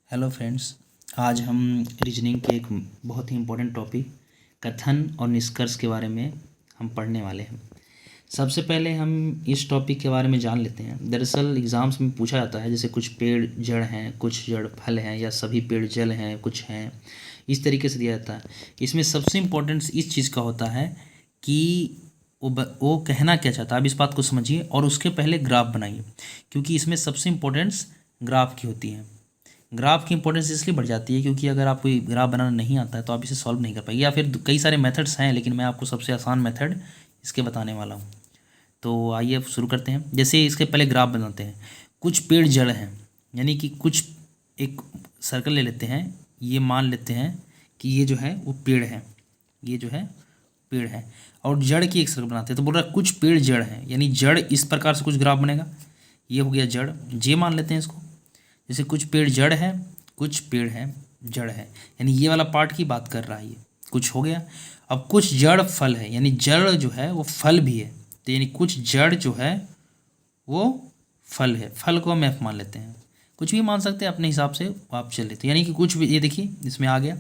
Hello friends. आज हम reasoning के एक बहुत ही इम्पोर्टेंट टॉपिक कथन और निष्कर्ष के बारे में हम पढ़ने वाले हैं। सबसे पहले हम इस टॉपिक के बारे में जान लेते हैं। दरअसल एग्ज़ाम्स में पूछा जाता है, जैसे कुछ पेड़ जड़ हैं, कुछ जड़ फल हैं, या सभी पेड़ जल हैं, कुछ हैं, इस तरीके से दिया जाता है। इसमें सबसे इम्पोर्टेंट इस चीज़ का होता है कि वो कहना क्या चाहता है। आप इस बात को समझिए और उसके पहले ग्राफ बनाइए, क्योंकि इसमें सबसे इम्पोर्टेंस ग्राफ की होती है। ग्राफ की इंपॉर्टेंस इसलिए बढ़ जाती है क्योंकि अगर आपको ग्राफ बनाना नहीं आता है तो आप इसे सॉल्व नहीं कर पाएंगे, या फिर कई सारे मेथड्स हैं, लेकिन मैं आपको सबसे आसान मेथड इसके बताने वाला हूँ। तो आइए अब शुरू करते हैं। जैसे इसके पहले ग्राफ बनाते हैं। कुछ पेड़ जड़ हैं, यानी कि कुछ एक सर्कल ले लेते हैं, ये मान लेते हैं कि ये जो है वो पेड़ है, ये जो है पेड़ है, और जड़ की एक सर्कल बनाते हैं। तो बोल रहा है कुछ पेड़ जड़ हैं, यानी जड़ इस प्रकार से कुछ ग्राफ बनेगा। ये हो गया जड़, जे मान लेते हैं इसको। जैसे कुछ पेड़ जड़ है, कुछ पेड़ है जड़ है, यानी ये वाला पार्ट की बात कर रहा है, ये कुछ हो गया। अब कुछ जड़ फल है, यानी जड़ जो है वो फल भी है, तो यानी कुछ जड़ जो है वो फल है। फल को हम एफ मान लेते हैं, कुछ भी मान सकते हैं अपने हिसाब से, आप चल लेते हैं। यानी कि कुछ भी, ये देखिए इसमें आ गया,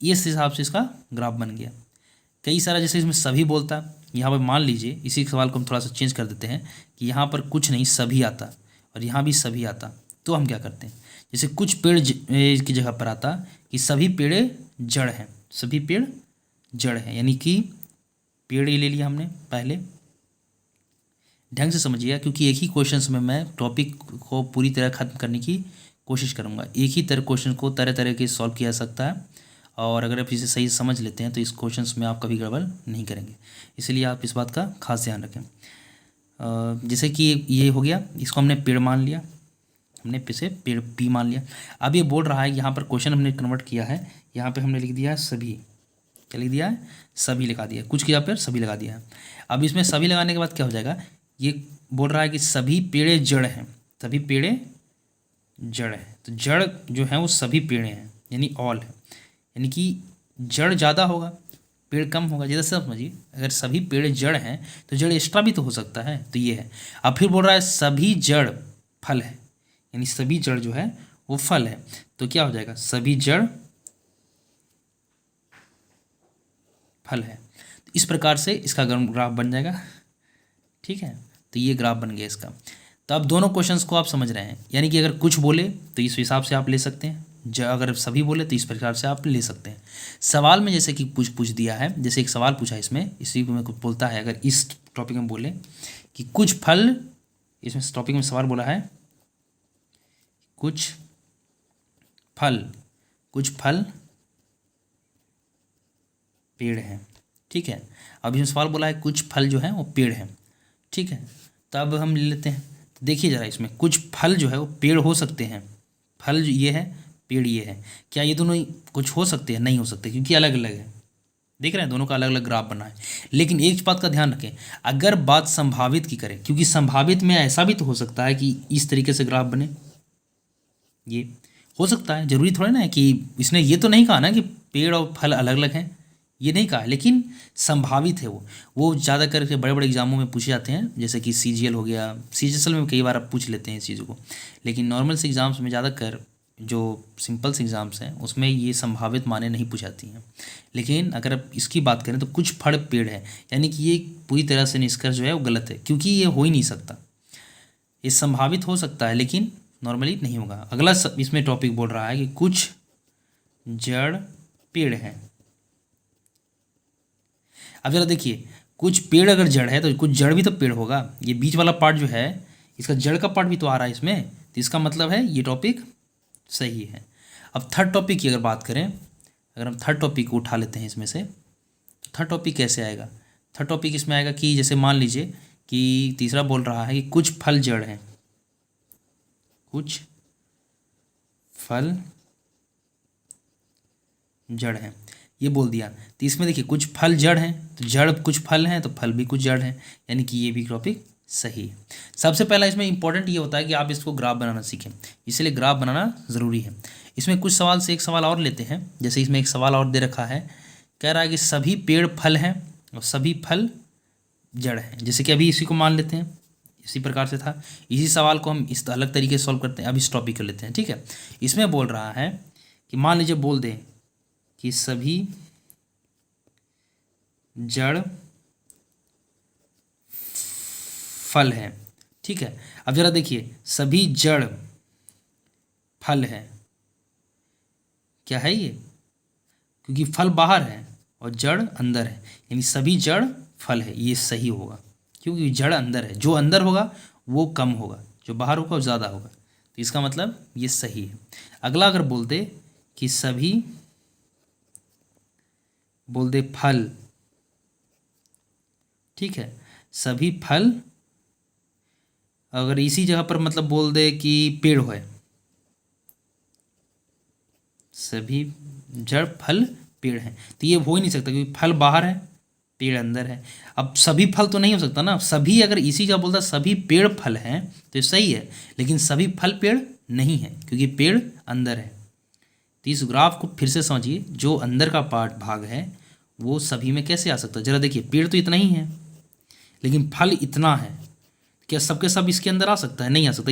इस हिसाब से इसका ग्राफ बन गया। कई सारा जैसे इसमें सभी बोलता, यहाँ पर मान लीजिए इसी सवाल को हम थोड़ा सा चेंज कर देते हैं कि यहाँ पर कुछ नहीं सभी आता और यहाँ भी सभी आता, तो हम क्या करते हैं, जैसे कुछ पेड़ की जगह पर आता कि सभी पेड़ जड़ हैं, सभी पेड़ जड़ हैं, यानी कि पेड़ ही ले लिया हमने। पहले ढंग से समझिएगा, क्योंकि एक ही क्वेश्चन में मैं टॉपिक को पूरी तरह खत्म करने की कोशिश करूँगा। एक ही तरह क्वेश्चन को तरह तरह के सॉल्व किया जा सकता है, और अगर आप इसे सही समझ लेते हैं तो इस क्वेश्चन में आप कभी गड़बड़ नहीं करेंगे। इसलिए आप इस बात का खास ध्यान रखें। जैसे कि ये हो गया, इसको हमने पेड़ मान लिया, हमने इसे पेड़ पी मान लिया। अब ये बोल रहा है, यहाँ पर क्वेश्चन हमने कन्वर्ट किया है, यहाँ पे हमने लिख दिया है सभी। क्या लिख दिया है? सभी लगा दिया, कुछ की जगह पर सभी लगा दिया है। अब इसमें सभी लगाने के बाद क्या हो जाएगा, ये बोल रहा है कि सभी पेड़े जड़ हैं, सभी पेड़े जड़ हैं, तो जड़ जो है वो सभी पेड़े हैं, यानी ऑल है, यानी कि जड़ ज़्यादा होगा, पेड़ कम होगा। जैसे समझिए, अगर सभी पेड़ जड़ हैं तो जड़ एक्स्ट्रा भी तो हो सकता है, तो ये है। अब फिर बोल रहा है सभी जड़ फल है, यानी सभी जड़ जो है वो फल है, तो क्या हो जाएगा, सभी जड़ फल है। तो इस प्रकार से इसका ग्राफ बन जाएगा। ठीक है, तो ये ग्राफ बन गया इसका। तो अब दोनों क्वेश्चंस को आप समझ रहे हैं, यानी कि अगर कुछ बोले तो इस हिसाब से आप ले सकते हैं, अगर सभी बोले तो इस प्रकार से आप ले सकते हैं। सवाल में जैसे कि पूछ दिया है, जैसे एक सवाल पूछा है इसमें, इसी में कुछ बोलता है, अगर इस टॉपिक में बोले कि कुछ फल, इसमें टॉपिक में सवाल बोला है कुछ फल पेड़ हैं। ठीक है, अब इसमें सवाल बोला है कुछ फल जो है वो पेड़ हैं। ठीक है, तो अब हम ले लेते हैं। तो देखिए ज़रा, इसमें कुछ फल जो है वो पेड़ हो सकते हैं, फल ये है, पेड़ ये है। क्या ये दोनों कुछ हो सकते हैं? नहीं हो सकते, क्योंकि अलग अलग है। देख रहे हैं, दोनों का अलग अलग ग्राफ बना है। लेकिन एक बात का ध्यान रखें, अगर बात संभावित की करें, क्योंकि संभावित में ऐसा भी तो हो सकता है कि इस तरीके से ग्राफ बने, ये हो सकता है। जरूरी थोड़ा ना है कि इसने ये तो नहीं कहा ना कि पेड़ और फल अलग अलग हैं, ये नहीं कहा, लेकिन संभावित है वो ज़्यादा करके बड़े बड़े एग्जामों में पूछे जाते हैं, जैसे कि सीजीएल हो गया। सीजीएल में कई बार आप पूछ लेते हैं इस चीज़ों को, लेकिन नॉर्मल से एग्ज़ाम्स में ज़्यादातर जो सिंपल से एग्ज़ाम्स हैं उसमें ये संभावित माने नहीं पूछाती हैं। लेकिन अगर आप इसकी बात करें तो कुछ फल पेड़ है, यानी कि ये पूरी तरह से निष्कर्ष जो है वो गलत है, क्योंकि ये हो ही नहीं सकता। ये संभावित हो सकता है लेकिन नॉर्मली नहीं होगा। अगला इसमें टॉपिक बोल रहा है कि कुछ जड़ पेड़ हैं। अब जरा देखिए, कुछ पेड़ अगर जड़ है तो कुछ जड़ भी तो पेड़ होगा। ये बीच वाला पार्ट जो है, इसका जड़ का पार्ट भी तो आ रहा है इसमें, तो इसका मतलब है ये टॉपिक सही है। अब थर्ड टॉपिक की अगर बात करें, अगर हम थर्ड टॉपिक को उठा लेते हैं इसमें से, तो थर्ड टॉपिक कैसे आएगा? थर्ड टॉपिक इसमें आएगा कि जैसे मान लीजिए कि तीसरा बोल रहा है कि कुछ फल जड़ हैं, कुछ फल जड़ हैं, ये बोल दिया। तो इसमें देखिए कुछ फल जड़ हैं, तो जड़ कुछ फल हैं तो फल भी कुछ जड़ हैं, यानी कि ये भी टॉपिक सही है। सबसे पहला इसमें इंपॉर्टेंट ये होता है कि आप इसको ग्राफ बनाना सीखें, इसलिए ग्राफ बनाना ज़रूरी है। इसमें कुछ सवाल से एक सवाल और लेते हैं। जैसे इसमें एक सवाल और दे रखा है, कह रहा है कि सभी पेड़ फल हैं और सभी फल जड़ हैं। जैसे कि अभी इसी को मान लेते हैं, इसी प्रकार से था। इसी सवाल को हम इस अलग तरीके से सॉल्व करते हैं। अब इस टॉपिक को लेते हैं, ठीक है। इसमें बोल रहा है कि मान लीजिए बोल दें कि सभी जड़ फल है, ठीक है। अब जरा देखिए, सभी जड़ फल है, क्या है ये? क्योंकि फल बाहर है और जड़ अंदर है, यानी सभी जड़ फल है, ये सही होगा। क्योंकि जड़ अंदर है, जो अंदर होगा वो कम होगा, जो बाहर होगा वो ज़्यादा होगा, तो इसका मतलब ये सही है। अगला अगर बोल दे कि सभी, बोल दे फल, ठीक है, सभी फल, अगर इसी जगह पर मतलब बोल दे कि पेड़ है, सभी जड़ फल पेड़ है, तो ये हो ही नहीं सकता क्योंकि फल बाहर है, पेड़ अंदर है। अब सभी फल तो नहीं हो सकता ना, सभी अगर इसी जगह बोलता सभी पेड़ फल हैं तो सही है, लेकिन सभी फल पेड़ नहीं है क्योंकि पेड़ अंदर है। तो इस ग्राफ को फिर से समझिए, जो अंदर का पार्ट भाग है वो सभी में कैसे आ सकता है? जरा देखिए, पेड़ तो इतना ही है लेकिन फल इतना है, क्या सबके सब इसके अंदर आ सकता है? नहीं आ सकता।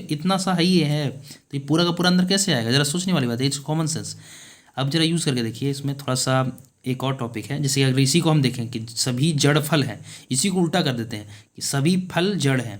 इतना सा है, ये है, तो ये पूरा का पूरा अंदर कैसे आएगा? जरा सोचने वाली बात है, इट्स कॉमन सेंस। अब जरा यूज़ करके देखिए, इसमें थोड़ा सा एक और टॉपिक है। जैसे अगर इसी को हम देखें कि सभी जड़ फल हैं, इसी को उल्टा कर देते हैं कि सभी फल जड़ हैं।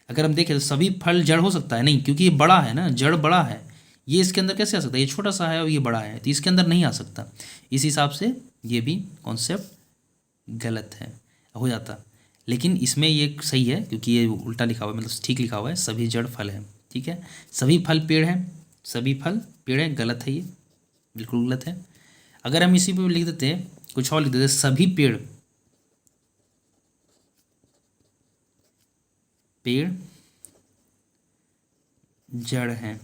अगर हम देखें तो सभी फल जड़ हो सकता है? नहीं, क्योंकि ये बड़ा है ना, जड़ बड़ा है, ये इसके अंदर कैसे आ सकता है? ये छोटा सा है और ये बड़ा है, तो इसके अंदर नहीं आ सकता। इस हिसाब से ये भी कॉन्सेप्ट गलत है, हो जाता। लेकिन इसमें ये सही है क्योंकि ये उल्टा लिखा हुआ है, मतलब ठीक लिखा हुआ है, सभी जड़ फल है, ठीक है। सभी फल पेड़ हैं, सभी फल पेड़ है, गलत है, ये बिल्कुल गलत है। अगर हम इसी पे लिख देते हैं, कुछ और लिख देते हैं, सभी पेड़ जड़ हैं।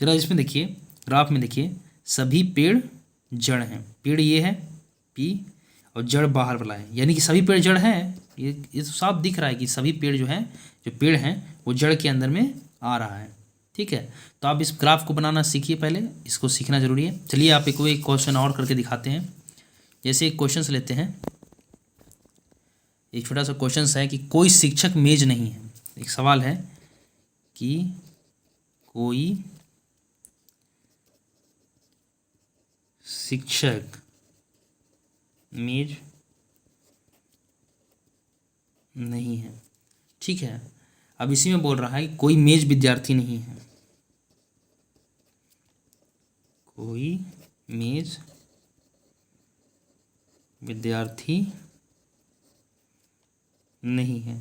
जरा इसमें देखिए, ग्राफ में देखिए, सभी पेड़ जड़ हैं, पेड़ ये है पी और जड़ बाहर वाला है, यानी कि सभी पेड़ जड़ हैं। ये तो साफ दिख रहा है कि सभी पेड़ जो हैं, जो पेड़ हैं वो जड़ के अंदर में आ रहा है, ठीक है। तो आप इस ग्राफ को बनाना सीखिए, पहले इसको सीखना जरूरी है। चलिए आप एक क्वेश्चन और करके दिखाते हैं। जैसे एक क्वेश्चन लेते हैं, एक छोटा सा क्वेश्चन है कि कोई शिक्षक मेज नहीं है। एक सवाल है कि कोई शिक्षक मेज नहीं है, ठीक है। अब इसी में बोल रहा है कि कोई मेज विद्यार्थी नहीं है, कोई मेज विद्यार्थी नहीं है।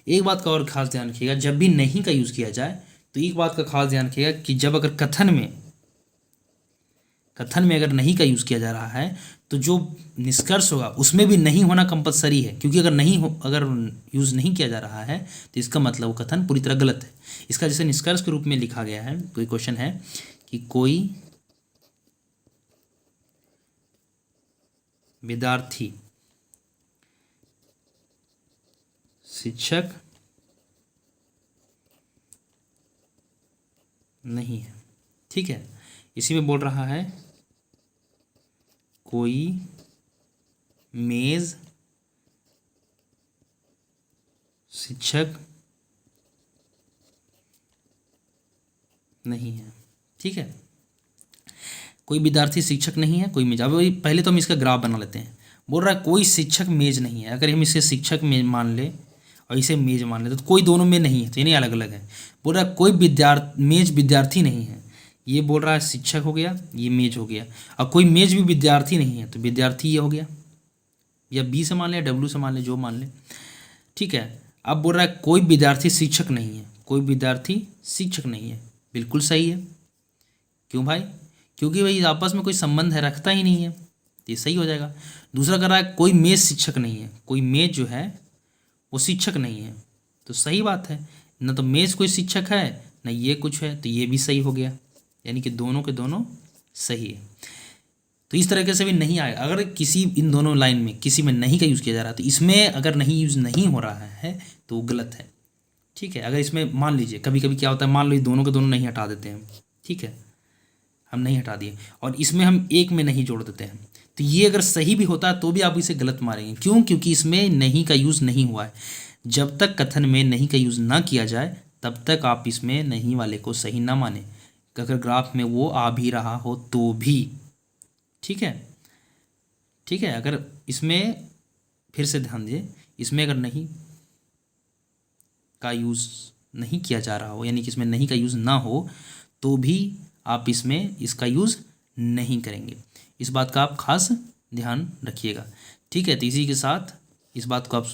एक बात का और खास ध्यान रखिएगा, जब भी नहीं का यूज़ किया जाए तो एक बात का खास ध्यान रखिएगा कि जब अगर कथन में अगर नहीं का यूज़ किया जा रहा है तो जो निष्कर्ष होगा उसमें भी नहीं होना कंपलसरी है, क्योंकि अगर यूज़ नहीं किया जा रहा है तो इसका मतलब वो कथन पूरी तरह गलत है। इसका जैसे निष्कर्ष के रूप में लिखा गया है, कोई क्वेश्चन है कि कोई विद्यार्थी शिक्षक नहीं है, ठीक है। इसी में बोल रहा है कोई मेज शिक्षक नहीं है, ठीक है। कोई विद्यार्थी शिक्षक नहीं है, कोई मेज। अब पहले तो हम इसका ग्राफ बना लेते हैं। बोल रहा है कोई शिक्षक मेज नहीं है, अगर हम इसे शिक्षक मेज मान ले और इसे मेज मान ले तो कोई दोनों में नहीं है, तो यानी अलग अलग है। बोल रहा है कोई मेज विद्यार्थी नहीं है, ये बोल रहा है शिक्षक हो गया, ये मेज हो गया। और कोई मेज भी विद्यार्थी नहीं है तो विद्यार्थी ये हो गया, या बी से मान ले, डब्ल्यू से मान ले, जो मान ले, ठीक है। अब बोल रहा है कोई विद्यार्थी शिक्षक नहीं है, कोई विद्यार्थी शिक्षक नहीं है, बिल्कुल सही है। क्यों भाई? क्योंकि भाई आपस में कोई संबंध है, रखता ही नहीं है, तो ये सही हो जाएगा। दूसरा कर रहा है कोई मेज शिक्षक नहीं है, कोई मेज जो है वो शिक्षक नहीं है, तो सही बात है, ना तो मेज कोई शिक्षक है ना ये कुछ है, तो ये भी सही हो गया, यानी कि दोनों के दोनों सही है। तो इस तरीके से भी नहीं आएगा। अगर किसी इन दोनों लाइन में किसी में नहीं का यूज़ किया जा रहा है तो इसमें अगर नहीं यूज़ नहीं हो रहा है तो वो गलत है, ठीक है। अगर इसमें मान लीजिए कभी कभी क्या होता है, मान लो दोनों के दोनों नहीं हटा देते हैं, ठीक है, हम नहीं हटा दिए और इसमें हम एक में नहीं जोड़ देते हैं, तो ये अगर सही भी होता है तो भी आप इसे गलत मारेंगे। क्यों? क्योंकि इसमें नहीं का यूज़ नहीं हुआ है। जब तक कथन में नहीं का यूज़ ना किया जाए तब तक आप इसमें नहीं वाले को सही ना माने। अगर ग्राफ में वो आ भी रहा हो तो भी, ठीक है, ठीक है। अगर इसमें फिर से ध्यान दीजिए, इसमें अगर नहीं का यूज़ नहीं किया जा रहा हो, यानी कि इसमें नहीं का यूज़ ना हो, तो भी आप इसमें इसका यूज़ नहीं करेंगे। इस बात का आप खास ध्यान रखिएगा, ठीक है। तो इसी के साथ इस बात को आप,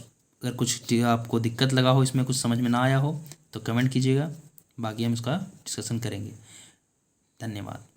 अगर कुछ आपको दिक्कत लगा हो, इसमें कुछ समझ में ना आया हो, तो कमेंट कीजिएगा, बाकी हम इसका डिस्कशन करेंगे। धन्यवाद।